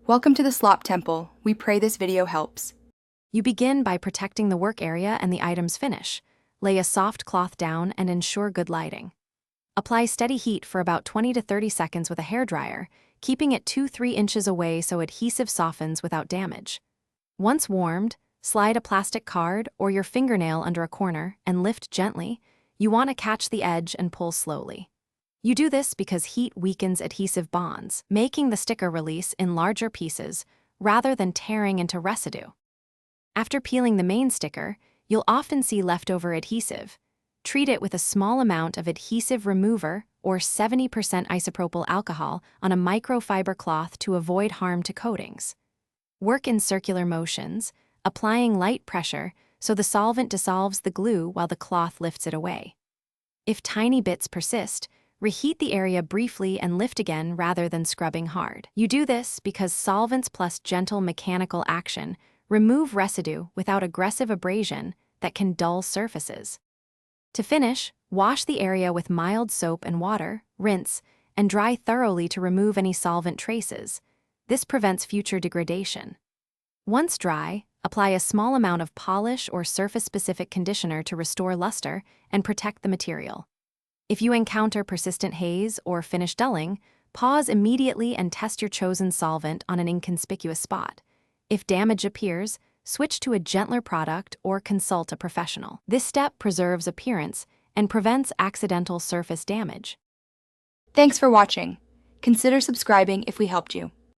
Welcome to the Slop Temple. We pray this video helps. You begin by protecting the work area and the item's finish. Lay a soft cloth down and ensure good lighting. Apply steady heat for about 20 to 30 seconds with a hairdryer, keeping it 2-3 inches away so adhesive softens without damage. Once warmed, slide a plastic card or your fingernail under a corner and lift gently. You want to catch the edge and pull slowly. You do this because heat weakens adhesive bonds, making the sticker release in larger pieces rather than tearing into residue. After peeling the main sticker, you'll often see leftover adhesive. Treat it with a small amount of adhesive remover or 70% isopropyl alcohol on a microfiber cloth to avoid harm to coatings. Work in circular motions, applying light pressure so the solvent dissolves the glue while the cloth lifts it away. If tiny bits persist, reheat the area briefly and lift again rather than scrubbing hard. You do this because solvents plus gentle mechanical action remove residue without aggressive abrasion that can dull surfaces. To finish, wash the area with mild soap and water, rinse, and dry thoroughly to remove any solvent traces. This prevents future degradation. Once dry, apply a small amount of polish or surface-specific conditioner to restore luster and protect the material. If you encounter persistent haze or finish dulling, pause immediately and test your chosen solvent on an inconspicuous spot. If damage appears, switch to a gentler product or consult a professional. This step preserves appearance and prevents accidental surface damage. Thanks for watching. Consider subscribing if we helped you.